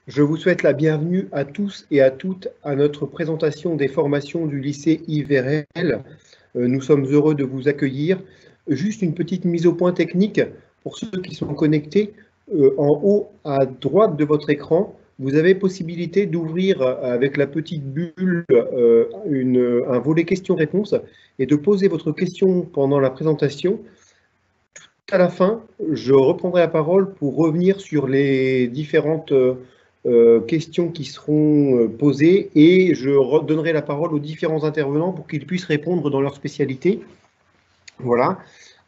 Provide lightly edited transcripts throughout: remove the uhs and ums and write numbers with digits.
Je vous souhaite la bienvenue à tous et à toutes à notre présentation des formations du lycée Yves Verrel. Nous sommes heureux de vous accueillir. Juste une petite mise au point technique pour ceux qui sont connectés. En haut à droite de votre écran, vous avez possibilité d'ouvrir avec la petite bulle un volet questions-réponses et de poser votre question pendant la présentation. À la fin, je reprendrai la parole pour revenir sur les différentes questions qui seront posées et je redonnerai la parole aux différents intervenants pour qu'ils puissent répondre dans leur spécialité. Voilà.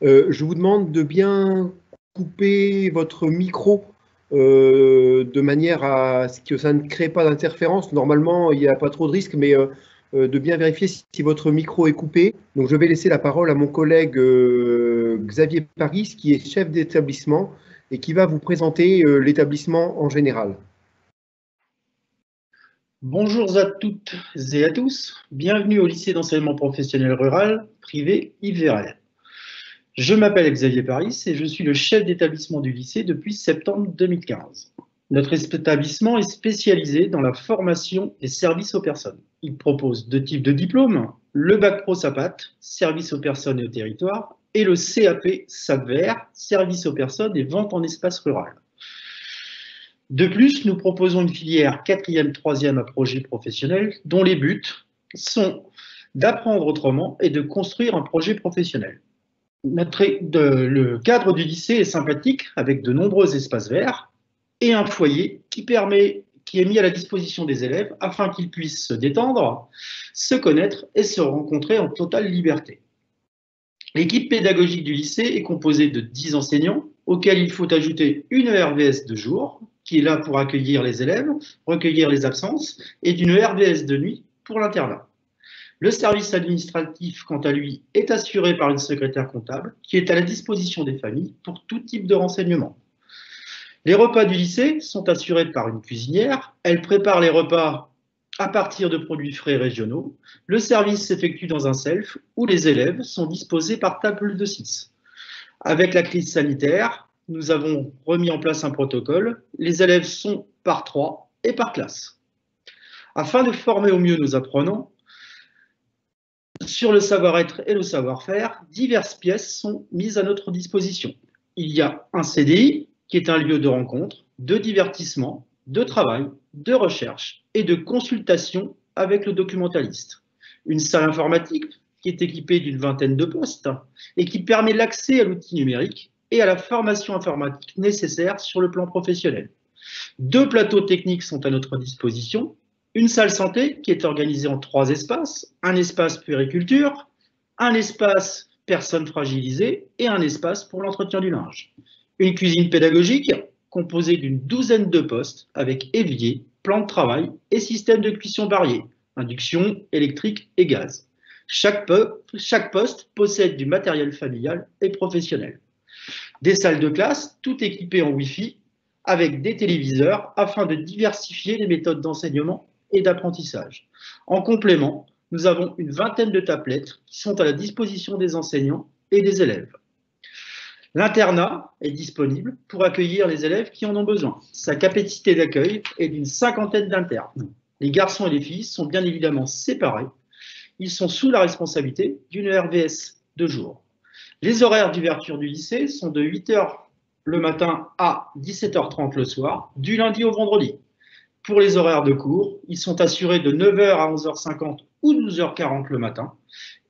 Je vous demande de bien couper votre micro de manière à ce que ça ne crée pas d'interférence. Normalement, il n'y a pas trop de risques, mais de bien vérifier si votre micro est coupé. Donc, je vais laisser la parole à mon collègue Xavier Paris, qui est chef d'établissement et qui va vous présenter l'établissement en général. Bonjour à toutes et à tous, bienvenue au lycée d'enseignement professionnel rural privé Yves Verrel. Je m'appelle Xavier Paris et je suis le chef d'établissement du lycée depuis septembre 2015. Notre établissement est spécialisé dans la formation et service aux personnes. Il propose deux types de diplômes, le bac pro SAPAT, service aux personnes et au territoire, et le CAP SAPVER, service aux personnes et vente en espace rural. De plus, nous proposons une filière 4e, 3e à projet professionnel dont les buts sont d'apprendre autrement et de construire un projet professionnel. Le cadre du lycée est sympathique avec de nombreux espaces verts et un foyer qui est mis à la disposition des élèves afin qu'ils puissent se détendre, se connaître et se rencontrer en totale liberté. L'équipe pédagogique du lycée est composée de 10 enseignants auxquels il faut ajouter une RVS de jour qui est là pour accueillir les élèves, recueillir les absences, et d'une RVS de nuit pour l'internat. Le service administratif, quant à lui, est assuré par une secrétaire comptable qui est à la disposition des familles pour tout type de renseignements. Les repas du lycée sont assurés par une cuisinière. Elle prépare les repas à partir de produits frais régionaux. Le service s'effectue dans un self où les élèves sont disposés par table de 6. Avec la crise sanitaire, nous avons remis en place un protocole. Les élèves sont par 3 et par classe. Afin de former au mieux nos apprenants sur le savoir-être et le savoir-faire, diverses pièces sont mises à notre disposition. Il y a un CDI qui est un lieu de rencontre, de divertissement, de travail, de recherche et de consultation avec le documentaliste. Une salle informatique qui est équipée d'une vingtaine de postes et qui permet l'accès à l'outil numérique et à la formation informatique nécessaire sur le plan professionnel. 2 plateaux techniques sont à notre disposition. Une salle santé qui est organisée en 3 espaces, un espace puériculture, un espace personnes fragilisées et un espace pour l'entretien du linge. Une cuisine pédagogique composée d'une 12aine de postes avec évier, plan de travail et système de cuisson variés, induction, électrique et gaz. Chaque poste possède du matériel familial et professionnel. Des salles de classe, toutes équipées en Wi-Fi, avec des téléviseurs, afin de diversifier les méthodes d'enseignement et d'apprentissage. En complément, nous avons une vingtaine de tablettes qui sont à la disposition des enseignants et des élèves. L'internat est disponible pour accueillir les élèves qui en ont besoin. Sa capacité d'accueil est d'une 50aine d'internes. Les garçons et les filles sont bien évidemment séparés. Ils sont sous la responsabilité d'une RVS de jour. Les horaires d'ouverture du lycée sont de 8h le matin à 17h30 le soir, du lundi au vendredi. Pour les horaires de cours, ils sont assurés de 9h à 11h50 ou 12h40 le matin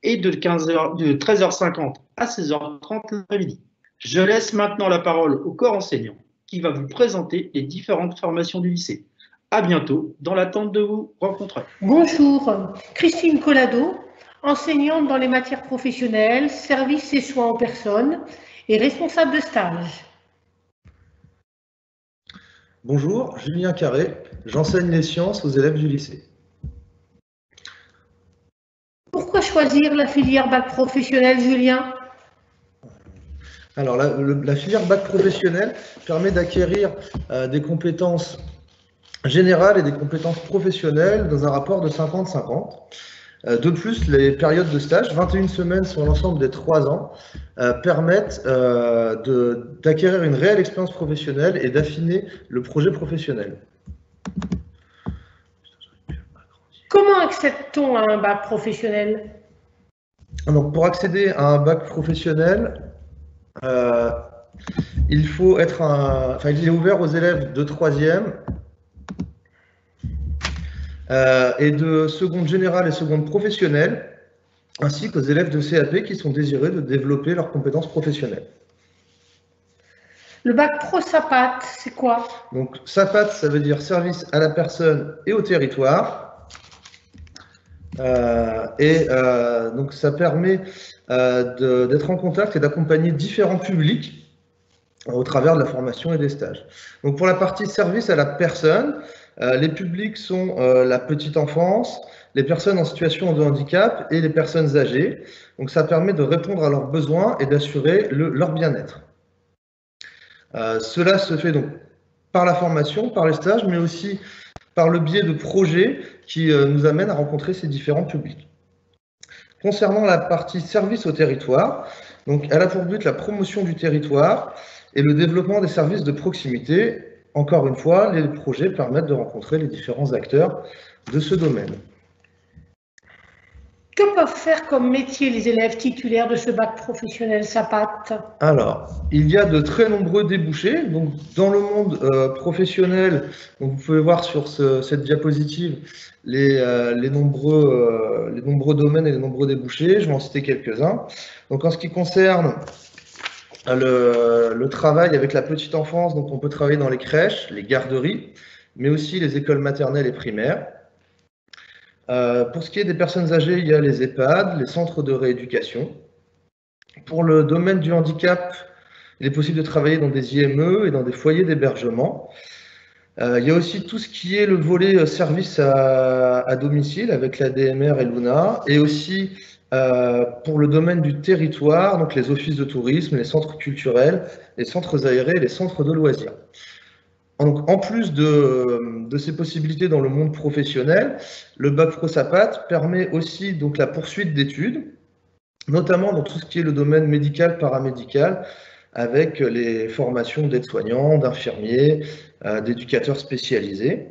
et de 13h50 à 16h30 l'après-midi. Je laisse maintenant la parole au corps enseignant qui va vous présenter les différentes formations du lycée. À bientôt, dans l'attente de vous rencontrer. Bonjour, Christine Collado, enseignante dans les matières professionnelles, services et soins aux personnes et responsable de stage. Bonjour, Julien Carré, j'enseigne les sciences aux élèves du lycée. Pourquoi choisir la filière bac professionnel, Julien? Alors, la filière bac professionnel permet d'acquérir des compétences générales et des compétences professionnelles dans un rapport de 50-50. De plus, les périodes de stage, 21 semaines sur l'ensemble des 3 ans, permettent d'acquérir une réelle expérience professionnelle et d'affiner le projet professionnel. Comment accède-t-on à un bac professionnel? Donc, pour accéder à un bac professionnel, il faut être il est ouvert aux élèves de 3e et de seconde générale et seconde professionnelle, ainsi qu'aux élèves de CAP qui sont désireux de développer leurs compétences professionnelles. Le bac pro SAPAT, c'est quoi? Donc, SAPAT, ça veut dire service à la personne et au territoire. Donc, ça permet d'être en contact et d'accompagner différents publics au travers de la formation et des stages. Donc, pour la partie service à la personne, les publics sont la petite enfance, les personnes en situation de handicap et les personnes âgées. Donc, ça permet de répondre à leurs besoins et d'assurer leur bien-être. Cela se fait donc par la formation, par les stages, mais aussi par le biais de projets qui nous amènent à rencontrer ces différents publics. Concernant la partie service au territoire, donc elle a pour but la promotion du territoire et le développement des services de proximité. Encore une fois, les projets permettent de rencontrer les différents acteurs de ce domaine. Que peuvent faire comme métier les élèves titulaires de ce bac professionnel SAPAT? Alors, il y a de très nombreux débouchés. Donc, dans le monde professionnel, donc vous pouvez voir sur cette diapositive les nombreux domaines et les nombreux débouchés. Je vais en citer quelques-uns. Donc, en ce qui concerne le travail avec la petite enfance, donc on peut travailler dans les crèches, les garderies, mais aussi les écoles maternelles et primaires. Pour ce qui est des personnes âgées, il y a les EHPAD, les centres de rééducation. Pour le domaine du handicap, il est possible de travailler dans des IME et dans des foyers d'hébergement. Il y a aussi tout ce qui est le volet service à domicile avec la DMR et l'UNA, et aussi pour le domaine du territoire, donc les offices de tourisme, les centres culturels, les centres aérés et les centres de loisirs. Donc, en plus de ces possibilités dans le monde professionnel, le bac pro SAPAT permet aussi donc la poursuite d'études, notamment dans tout ce qui est le domaine médical, paramédical, avec les formations d'aides-soignants, d'infirmiers, d'éducateurs spécialisés,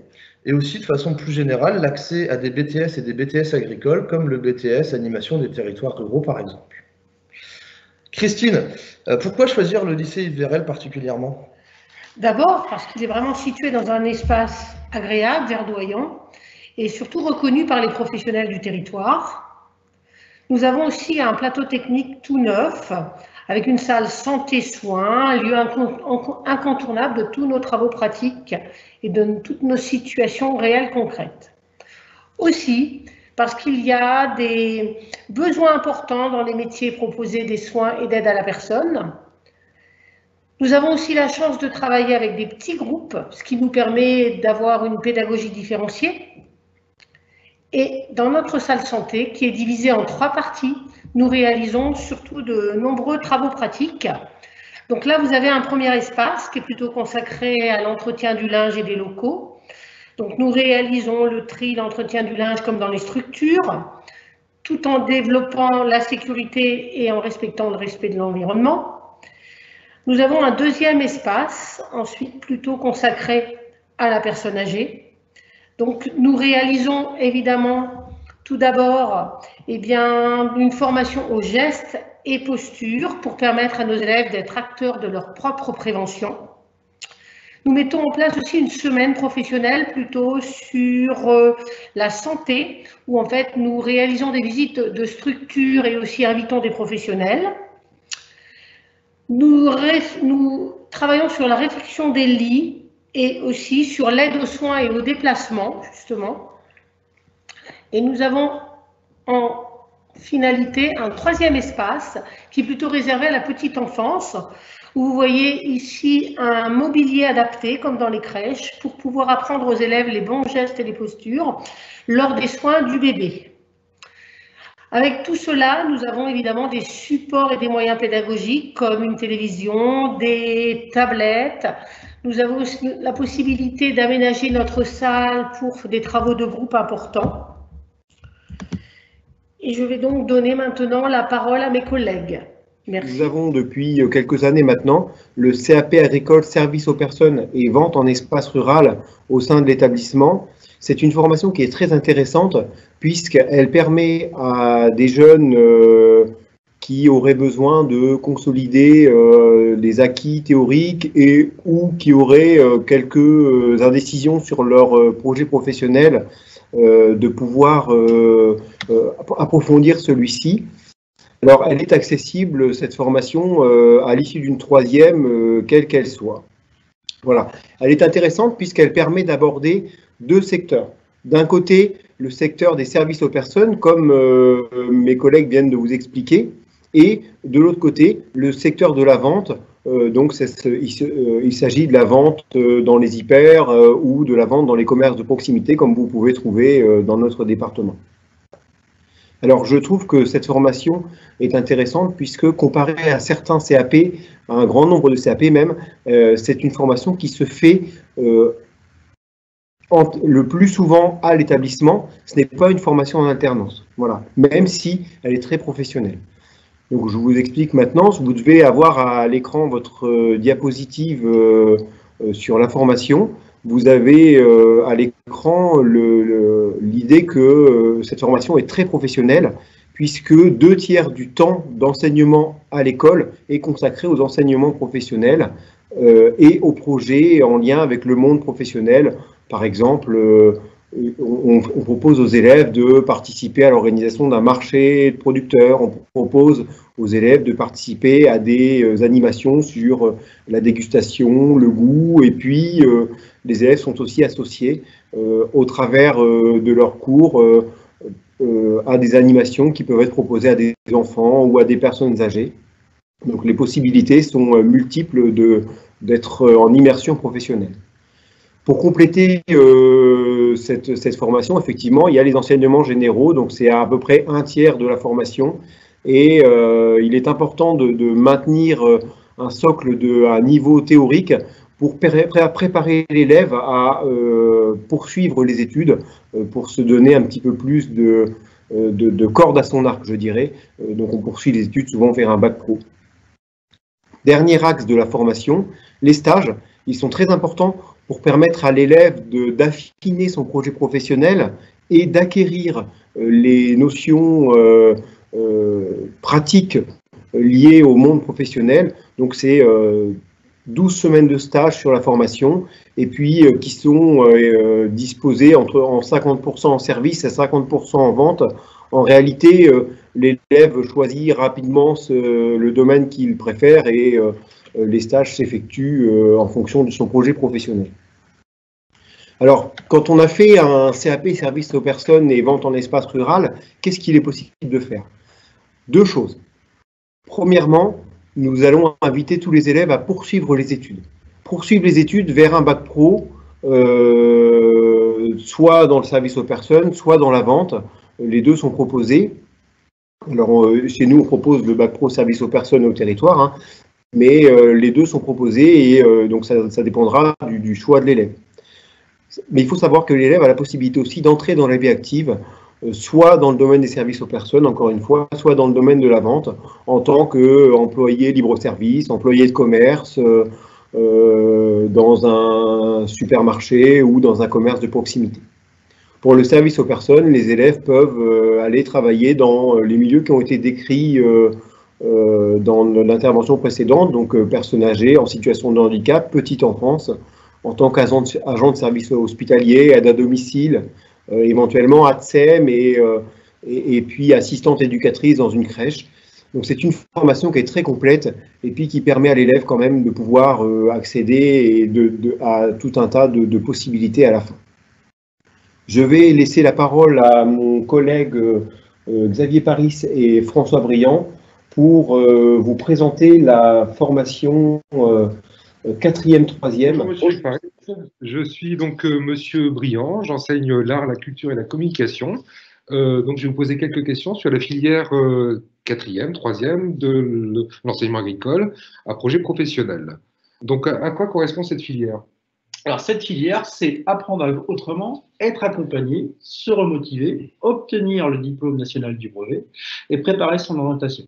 et aussi de façon plus générale l'accès à des BTS et des BTS agricoles, comme le BTS Animation des territoires ruraux par exemple. Christine, pourquoi choisir le lycée Yves Vérel particulièrement ? D'abord parce qu'il est vraiment situé dans un espace agréable, verdoyant, et surtout reconnu par les professionnels du territoire. Nous avons aussi un plateau technique tout neuf, avec une salle santé-soins, un lieu incontournable de tous nos travaux pratiques et de toutes nos situations réelles concrètes. Aussi, parce qu'il y a des besoins importants dans les métiers proposés des soins et d'aide à la personne. Nous avons aussi la chance de travailler avec des petits groupes, ce qui nous permet d'avoir une pédagogie différenciée. Et dans notre salle santé, qui est divisée en 3 parties, nous réalisons surtout de nombreux travaux pratiques. Donc là, vous avez un premier espace qui est plutôt consacré à l'entretien du linge et des locaux. Donc nous réalisons le tri, l'entretien du linge comme dans les structures, tout en développant la sécurité et en respectant le respect de l'environnement. Nous avons un deuxième espace, ensuite plutôt consacré à la personne âgée. Donc nous réalisons évidemment tout d'abord une formation aux gestes et postures pour permettre à nos élèves d'être acteurs de leur propre prévention. Nous mettons en place aussi une semaine professionnelle plutôt sur la santé, où en fait nous réalisons des visites de structures et aussi invitons des professionnels. Nous travaillons sur la réfection des lits et aussi sur l'aide aux soins et aux déplacements, justement. Et nous avons en finalité un 3e espace qui est plutôt réservé à la petite enfance, où vous voyez ici un mobilier adapté, comme dans les crèches, pour pouvoir apprendre aux élèves les bons gestes et les postures lors des soins du bébé. Avec tout cela, nous avons évidemment des supports et des moyens pédagogiques comme une télévision, des tablettes. Nous avons aussi la possibilité d'aménager notre salle pour des travaux de groupe importants. Et je vais donc donner maintenant la parole à mes collègues. Merci. Nous avons depuis quelques années maintenant le CAP agricole service aux personnes et vente en espace rural au sein de l'établissement. C'est une formation qui est très intéressante puisqu'elle permet à des jeunes qui auraient besoin de consolider des acquis théoriques et ou qui auraient quelques indécisions sur leur projet professionnel de pouvoir approfondir celui-ci. Alors, elle est accessible, cette formation, à l'issue d'une troisième, quelle qu'elle soit. Voilà. Elle est intéressante puisqu'elle permet d'aborder deux secteurs. D'un côté, le secteur des services aux personnes, comme mes collègues viennent de vous expliquer, et de l'autre côté, le secteur de la vente. Donc, il s'agit de la vente dans les hyper ou de la vente dans les commerces de proximité, comme vous pouvez trouver dans notre département. Alors, je trouve que cette formation est intéressante puisque, comparé à certains CAP, à un grand nombre de CAP même, c'est une formation qui se fait le plus souvent à l'établissement. Ce n'est pas une formation en alternance, voilà, même si elle est très professionnelle. Donc, je vous explique maintenant. Vous devez avoir à l'écran votre diapositive sur la formation. Vous avez à l'écran l'idée que cette formation est très professionnelle, puisque 2/3 du temps d'enseignement à l'école est consacré aux enseignements professionnels et aux projets en lien avec le monde professionnel. Par exemple, on propose aux élèves de participer à l'organisation d'un marché de producteurs, on propose aux élèves de participer à des animations sur la dégustation, le goût, et puis les élèves sont aussi associés au travers de leurs cours à des animations qui peuvent être proposées à des enfants ou à des personnes âgées. Donc les possibilités sont multiples d'être en immersion professionnelle. Pour compléter cette formation, effectivement, il y a les enseignements généraux, donc c'est à peu près 1/3 de la formation, et il est important de maintenir un socle un niveau théorique pour préparer l'élève à poursuivre les études, pour se donner un petit peu plus de corde à son arc, je dirais. Donc on poursuit les études souvent vers un bac pro. Dernier axe de la formation, les stages, ils sont très importants pour permettre à l'élève d'affiner son projet professionnel et d'acquérir les notions pratiques liées au monde professionnel. Donc c'est 12 semaines de stage sur la formation et puis qui sont disposées en 50% en service et 50% en vente. En réalité, l'élève choisit rapidement le domaine qu'il préfère et les stages s'effectuent en fonction de son projet professionnel. Alors, quand on a fait un CAP service aux personnes et vente en espace rural, qu'est-ce qu'il est possible de faire? Deux choses. Premièrement, nous allons inviter tous les élèves à poursuivre les études. Poursuivre les études vers un bac pro, soit dans le service aux personnes, soit dans la vente. Les deux sont proposés. Alors, chez nous, on propose le bac pro service aux personnes et au territoire, hein, mais les deux sont proposés et donc ça dépendra du choix de l'élève. Mais il faut savoir que l'élève a la possibilité aussi d'entrer dans la vie active, soit dans le domaine des services aux personnes, encore une fois, soit dans le domaine de la vente, en tant qu'employé libre-service, employé de commerce, dans un supermarché ou dans un commerce de proximité. Pour le service aux personnes, les élèves peuvent aller travailler dans les milieux qui ont été décrits dans l'intervention précédente, donc personnes âgées en situation de handicap, petite enfance, en tant qu'agent de service hospitalier, aide à domicile, éventuellement ATSEM et puis assistante éducatrice dans une crèche. Donc c'est une formation qui est très complète et puis qui permet à l'élève quand même de pouvoir accéder à tout un tas de possibilités à la fin. Je vais laisser la parole à mon collègue Xavier Paris et François Briand pour vous présenter la formation 4e, 3e. Bonjour, monsieur Paris. Je suis donc monsieur Briand, j'enseigne l'art, la culture et la communication. Donc je vais vous poser quelques questions sur la filière 4e, 3e de l'enseignement agricole à projet professionnel. Donc à quoi correspond cette filière? Alors cette filière, c'est apprendre autrement, être accompagné, se remotiver, obtenir le diplôme national du brevet et préparer son orientation.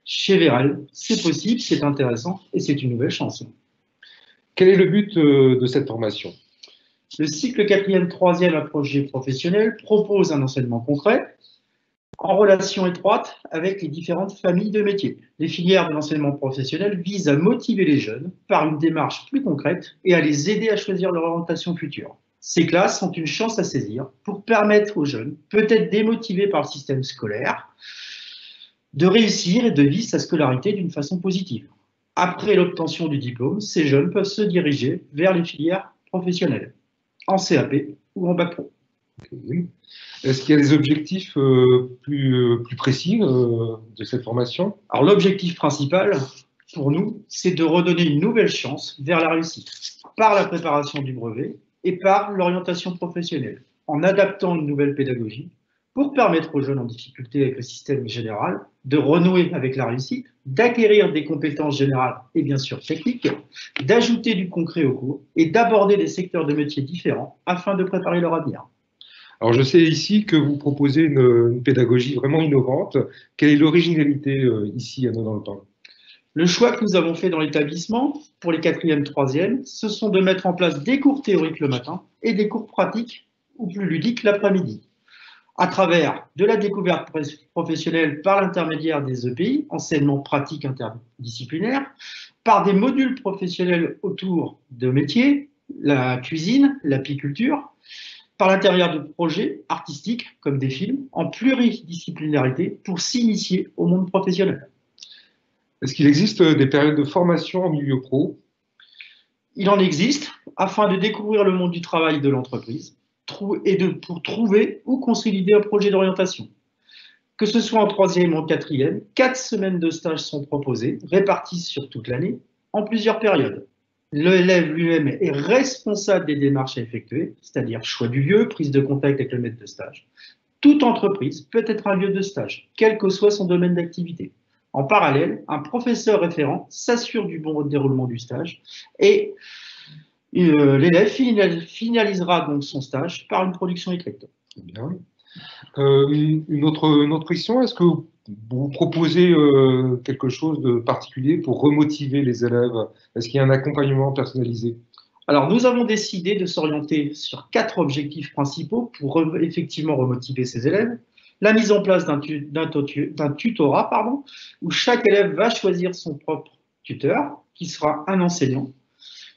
Chez Véral, c'est possible, c'est intéressant et c'est une nouvelle chance. Quel est le but de cette formation? Le cycle 4e, 3e à projet professionnel propose un enseignement concret en relation étroite avec les différentes familles de métiers. Les filières de l'enseignement professionnel visent à motiver les jeunes par une démarche plus concrète et à les aider à choisir leur orientation future. Ces classes sont une chance à saisir pour permettre aux jeunes, peut-être démotivés par le système scolaire, de réussir et de vivre sa scolarité d'une façon positive. Après l'obtention du diplôme, ces jeunes peuvent se diriger vers les filières professionnelles, en CAP ou en bac pro. Est-ce qu'il y a des objectifs plus précis de cette formation? Alors l'objectif principal pour nous, c'est de redonner une nouvelle chance vers la réussite, par la préparation du brevet et par l'orientation professionnelle, en adaptant une nouvelle pédagogie pour permettre aux jeunes en difficulté avec le système général de renouer avec la réussite, d'acquérir des compétences générales et bien sûr techniques, d'ajouter du concret au cours et d'aborder des secteurs de métiers différents afin de préparer leur avenir. Alors, je sais ici que vous proposez une pédagogie vraiment innovante. Quelle est l'originalité ici à Nogent-dans-le-Pin? Le choix que nous avons fait dans l'établissement pour les 4e, 3e, ce sont de mettre en place des cours théoriques le matin et des cours pratiques ou plus ludiques l'après-midi, à travers de la découverte professionnelle par l'intermédiaire des EPI, enseignement pratique interdisciplinaire, par des modules professionnels autour de métiers, la cuisine, l'apiculture, par l'intermédiaire de projets artistiques comme des films en pluridisciplinarité pour s'initier au monde professionnel. Est-ce qu'il existe des périodes de formation en milieu pro? Il en existe afin de découvrir le monde du travail de l'entreprise et pour trouver ou consolider un projet d'orientation. Que ce soit en 3e ou en 4e, 4 semaines de stage sont proposées, réparties sur toute l'année, en plusieurs périodes. L'élève lui-même est responsable des démarches à effectuer, c'est-à-dire choix du lieu, prise de contact avec le maître de stage. Toute entreprise peut être un lieu de stage, quel que soit son domaine d'activité. En parallèle, un professeur référent s'assure du bon déroulement du stage et l'élève finalisera donc son stage par une production écrite. Bien. Une autre question, est-ce que vous proposez quelque chose de particulier pour remotiver les élèves? Est-ce qu'il y a un accompagnement personnalisé? Alors, nous avons décidé de s'orienter sur 4 objectifs principaux pour effectivement remotiver ces élèves. La mise en place d'un tutorat, où chaque élève va choisir son propre tuteur, qui sera un enseignant.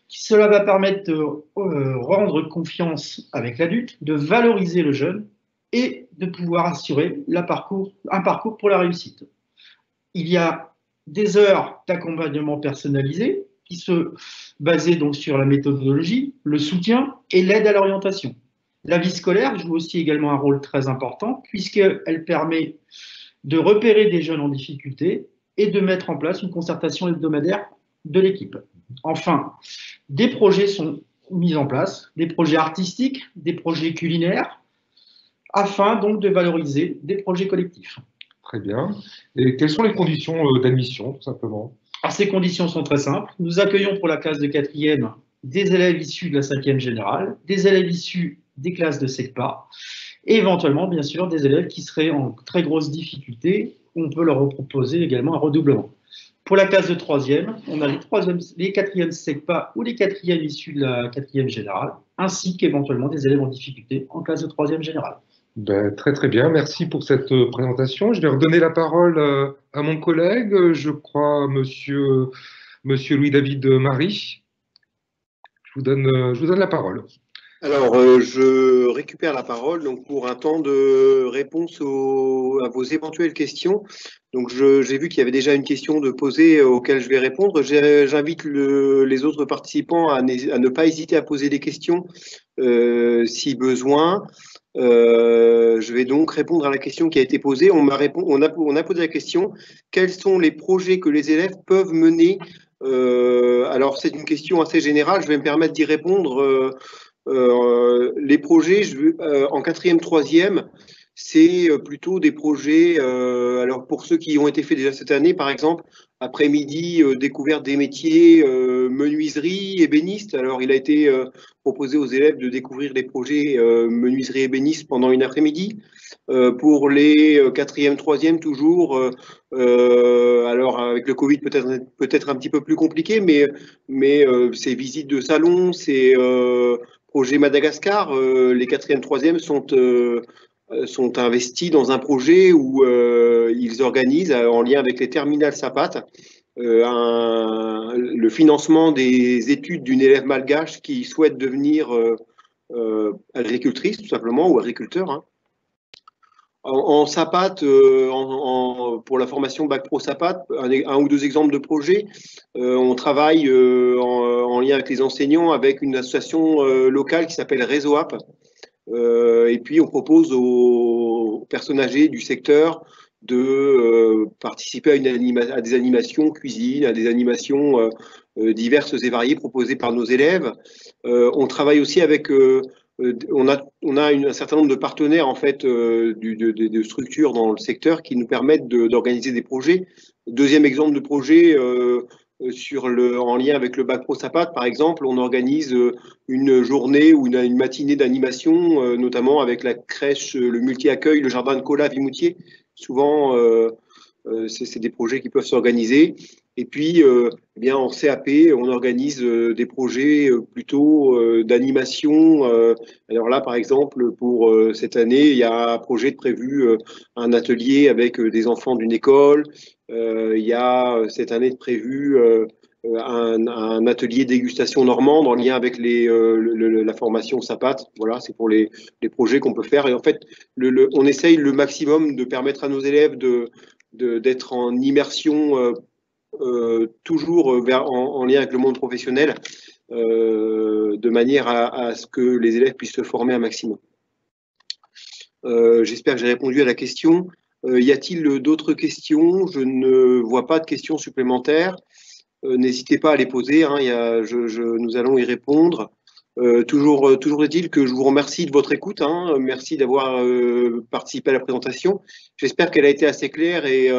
Cela va permettre de rendre confiance avec l'adulte, de valoriser le jeune et de pouvoir assurer un parcours pour la réussite. Il y a des heures d'accompagnement personnalisé qui se basaient donc sur la méthodologie, le soutien et l'aide à l'orientation. La vie scolaire joue aussi également un rôle très important puisqu'elle permet de repérer des jeunes en difficulté et de mettre en place une concertation hebdomadaire de l'équipe. Enfin, des projets sont mis en place, des projets artistiques, des projets culinaires, afin donc de valoriser des projets collectifs. Très bien. Et quelles sont les conditions d'admission, tout simplement? Alors, ces conditions sont très simples. Nous accueillons pour la classe de 4e des élèves issus de la 5e générale, des élèves issus des classes de SECPA, et éventuellement, bien sûr, des élèves qui seraient en très grosse difficulté. On peut leur proposer également un redoublement. Pour la classe de 3e, on a les 4e SECPA ou les 4e issus de la 4e générale, ainsi qu'éventuellement des élèves en difficulté en classe de 3e générale. Ben, très très bien, merci pour cette présentation. Je vais redonner la parole à mon collègue, je crois, monsieur Louis-David Marie. Je vous donne la parole. Alors, je récupère la parole donc, pour un temps de réponse à vos éventuelles questions. Donc, j'ai vu qu'il y avait déjà une question de poser auquel je vais répondre. J'invite les autres participants à ne pas hésiter à poser des questions si besoin. Je vais donc répondre à la question qui a été posée. On a posé la question, quels sont les projets que les élèves peuvent mener? Alors, c'est une question assez générale, je vais me permettre d'y répondre. Les projets en 4e, 3e, c'est plutôt des projets, alors pour ceux qui ont été faits déjà cette année, par exemple, après-midi, découverte des métiers, menuiserie, ébéniste. Alors, il a été proposé aux élèves de découvrir les projets menuiserie, ébéniste pendant une après-midi. Pour les 4e, 3e, toujours, alors avec le Covid, peut-être un petit peu plus compliqué, mais ces visites de salon, ces projets Madagascar, les 4e, 3e sont investis dans un projet où ils organisent, en lien avec les terminales SAPAT, le financement des études d'une élève malgache qui souhaite devenir agricultrice, tout simplement, ou agriculteur. Hein. En SAPAT, pour la formation Bac Pro SAPAT, un ou deux exemples de projets. On travaille en lien avec les enseignants avec une association locale qui s'appelle Réseau App. Et puis, on propose aux personnes âgées du secteur de participer à des animations cuisine, à des animations diverses et variées proposées par nos élèves. On travaille aussi avec, on a un certain nombre de partenaires en fait, de structures dans le secteur qui nous permettent d'organiser des projets. Deuxième exemple de projet, en lien avec le Bac Pro SAPAT, par exemple, on organise une journée ou une matinée d'animation, notamment avec la crèche, le multi-accueil, le jardin de Cola Vimoutier. Souvent, c'est des projets qui peuvent s'organiser. Et puis, eh bien, en CAP, on organise des projets plutôt d'animation. Alors là, par exemple, pour cette année, il y a un projet prévu, un atelier avec des enfants d'une école. Il y a cette année prévu un atelier dégustation normande en lien avec la formation SAPAT. Voilà, c'est pour les projets qu'on peut faire. Et en fait, on essaye le maximum de permettre à nos élèves d'être en immersion toujours en lien avec le monde professionnel, de manière à ce que les élèves puissent se former un maximum. J'espère que j'ai répondu à la question. Y a-t-il d'autres questions? Je ne vois pas de questions supplémentaires. N'hésitez pas à les poser, hein, nous allons y répondre. Toujours est-il que je vous remercie de votre écoute. Hein, merci d'avoir participé à la présentation. J'espère qu'elle a été assez claire et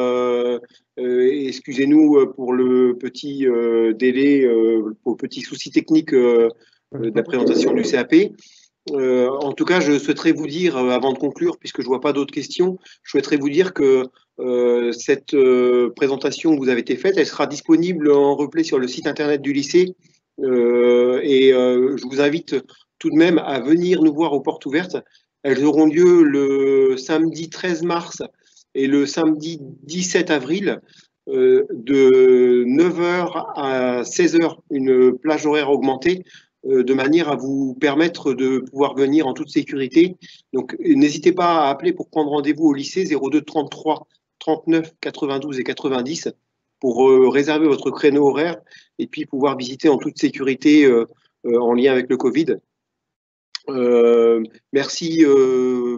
excusez-nous pour le petit délai, pour le petit souci technique de la présentation du CAP. En tout cas, je souhaiterais vous dire, avant de conclure, puisque je ne vois pas d'autres questions, je souhaiterais vous dire que cette présentation que vous avez été faite, elle sera disponible en replay sur le site internet du lycée. Je vous invite tout de même à venir nous voir aux portes ouvertes. Elles auront lieu le samedi 13 mars et le samedi 17 avril de 9h à 16h, une plage horaire augmentée, de manière à vous permettre de pouvoir venir en toute sécurité. Donc, n'hésitez pas à appeler pour prendre rendez-vous au lycée 02 33 39 92 et 90 pour réserver votre créneau horaire et puis pouvoir visiter en toute sécurité en lien avec le Covid. Merci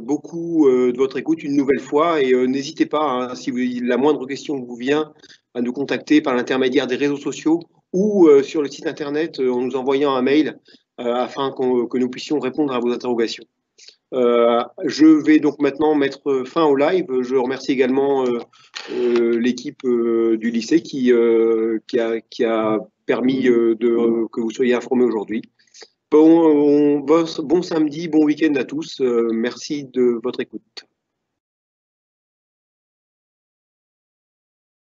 beaucoup de votre écoute une nouvelle fois et n'hésitez pas, hein, si la moindre question vous vient, à nous contacter par l'intermédiaire des réseaux sociaux ou sur le site internet en nous envoyant un mail afin que nous puissions répondre à vos interrogations. Je vais donc maintenant mettre fin au live. Je remercie également l'équipe du lycée qui a permis que vous soyez informés aujourd'hui. Bon samedi, bon week-end à tous. Merci de votre écoute.